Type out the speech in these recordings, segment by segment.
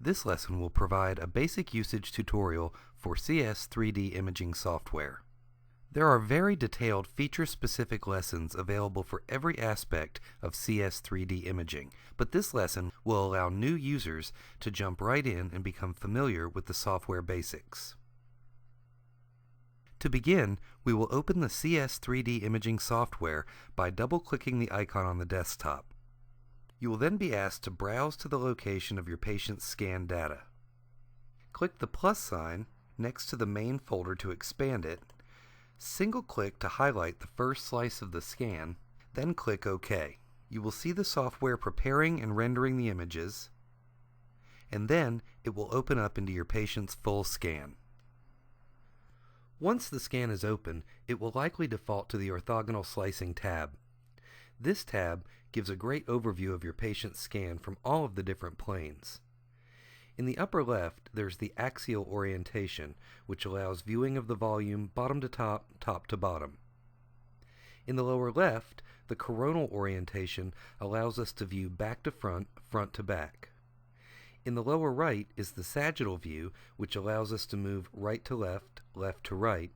This lesson will provide a basic usage tutorial for CS 3D imaging software. There are very detailed feature-specific lessons available for every aspect of CS 3D imaging, but this lesson will allow new users to jump right in and become familiar with the software basics. To begin, we will open the CS 3D imaging software by double-clicking the icon on the desktop. You will then be asked to browse to the location of your patient's scan data. Click the plus sign next to the main folder to expand it, single-click to highlight the first slice of the scan, then click OK. You will see the software preparing and rendering the images, and then it will open up into your patient's full scan. Once the scan is open, it will likely default to the orthogonal slicing tab. This tab gives a great overview of your patient's scan from all of the different planes. In the upper left, there's the axial orientation, which allows viewing of the volume bottom to top, top to bottom. In the lower left, the coronal orientation allows us to view back to front, front to back. In the lower right is the sagittal view, which allows us to move right to left, left to right.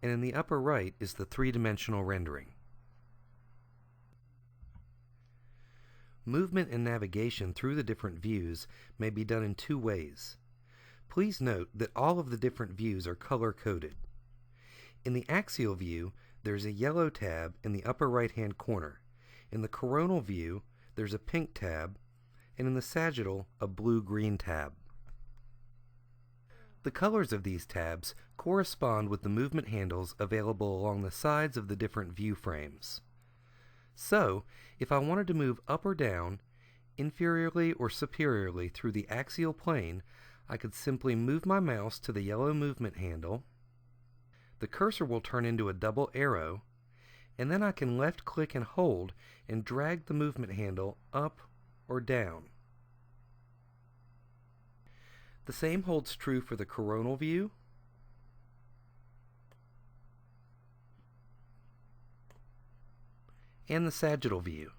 And in the upper right is the three-dimensional rendering. Movement and navigation through the different views may be done in two ways. Please note that all of the different views are color-coded. In the axial view, there's a yellow tab in the upper right-hand corner. In the coronal view, there's a pink tab, and in the sagittal, a blue-green tab. The colors of these tabs correspond with the movement handles available along the sides of the different view frames. So, if I wanted to move up or down, inferiorly or superiorly through the axial plane, I could simply move my mouse to the yellow movement handle. The cursor will turn into a double arrow, and then I can left-click and hold and drag the movement handle up or down. The same holds true for the coronal view, and the sagittal view.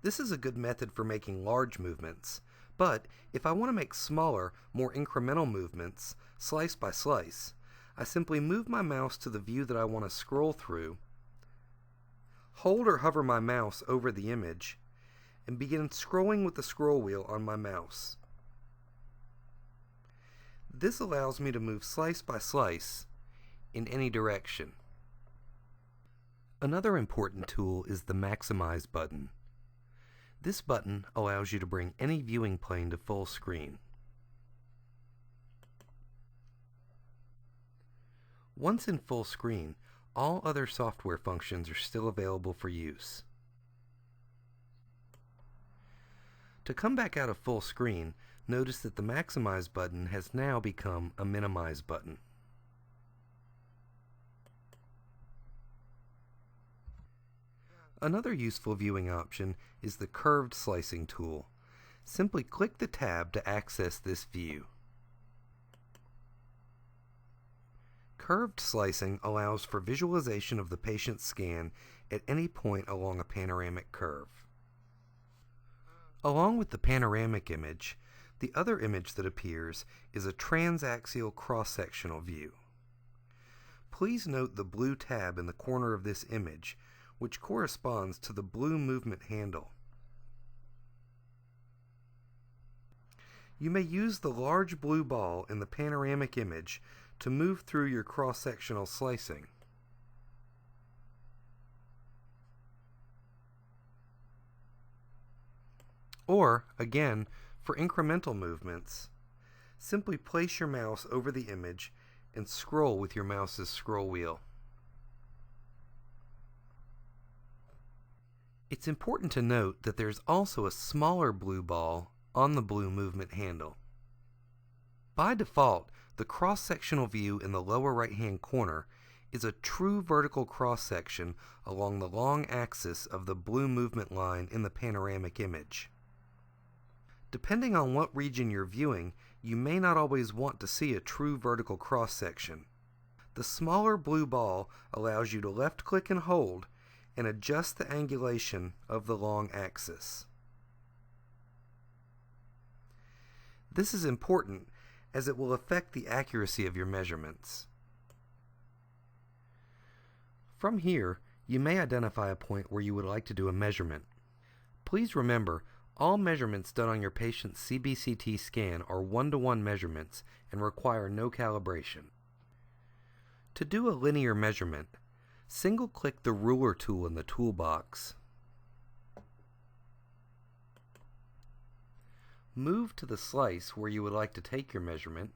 This is a good method for making large movements, but if I want to make smaller, more incremental movements, slice by slice, I simply move my mouse to the view that I want to scroll through, hold or hover my mouse over the image, and begin scrolling with the scroll wheel on my mouse. This allows me to move slice by slice in any direction. Another important tool is the Maximize button. This button allows you to bring any viewing plane to full screen. Once in full screen, all other software functions are still available for use. To come back out of full screen, notice that the Maximize button has now become a Minimize button. Another useful viewing option is the curved slicing tool. Simply click the tab to access this view. Curved slicing allows for visualization of the patient's scan at any point along a panoramic curve. Along with the panoramic image, the other image that appears is a transaxial cross-sectional view. Please note the blue tab in the corner of this image, which corresponds to the blue movement handle. You may use the large blue ball in the panoramic image to move through your cross-sectional slicing. Or, again, for incremental movements, simply place your mouse over the image and scroll with your mouse's scroll wheel. It's important to note that there's also a smaller blue ball on the blue movement handle. By default, the cross-sectional view in the lower right-hand corner is a true vertical cross-section along the long axis of the blue movement line in the panoramic image. Depending on what region you're viewing, you may not always want to see a true vertical cross-section. The smaller blue ball allows you to left-click and hold and adjust the angulation of the long axis. This is important as it will affect the accuracy of your measurements. From here, you may identify a point where you would like to do a measurement. Please remember, all measurements done on your patient's CBCT scan are one-to-one measurements and require no calibration. To do a linear measurement, single-click the ruler tool in the toolbox. Move to the slice where you would like to take your measurement.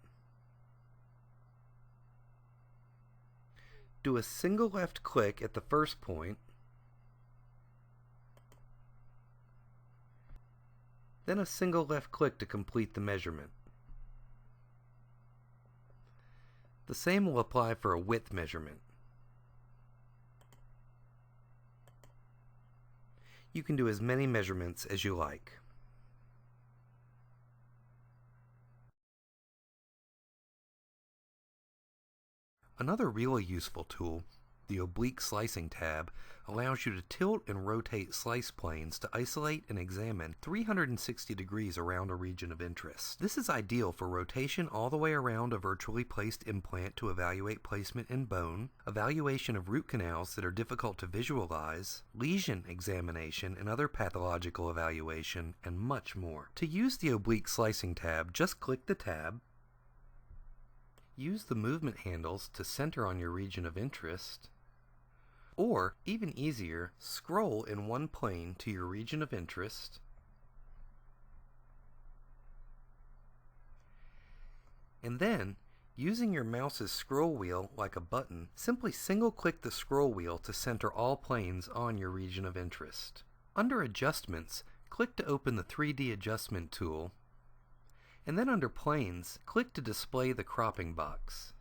Do a single left click at the first point, then a single left click to complete the measurement. The same will apply for a width measurement. You can do as many measurements as you like. Another really useful tool, the oblique slicing tab, allows you to tilt and rotate slice planes to isolate and examine 360 degrees around a region of interest. This is ideal for rotation all the way around a virtually placed implant to evaluate placement in bone, evaluation of root canals that are difficult to visualize, lesion examination and other pathological evaluation, and much more. To use the oblique slicing tab, just click the tab, use the movement handles to center on your region of interest, or, even easier, scroll in one plane to your region of interest, and then, using your mouse's scroll wheel like a button, simply single-click the scroll wheel to center all planes on your region of interest. Under Adjustments, click to open the 3D Adjustment tool, and then under Planes, click to display the cropping box.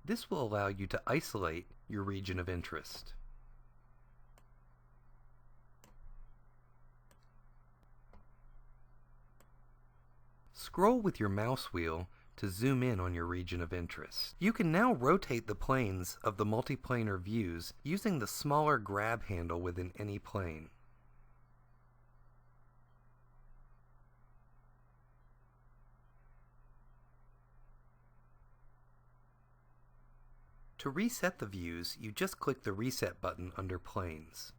This will allow you to isolate your region of interest. Scroll with your mouse wheel to zoom in on your region of interest. You can now rotate the planes of the multiplanar views using the smaller grab handle within any plane. To reset the views, you just click the Reset button under Planes.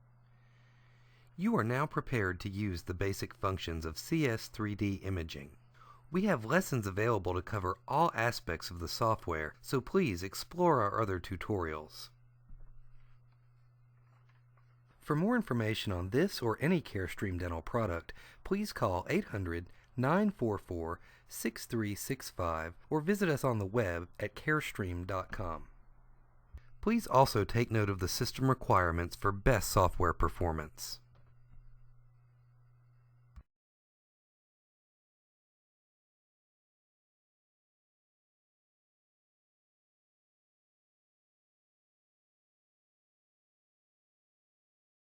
You are now prepared to use the basic functions of CS3D imaging. We have lessons available to cover all aspects of the software, so please explore our other tutorials. For more information on this or any Carestream dental product, please call 800-944-6365 or visit us on the web at carestream.com. Please also take note of the system requirements for best software performance.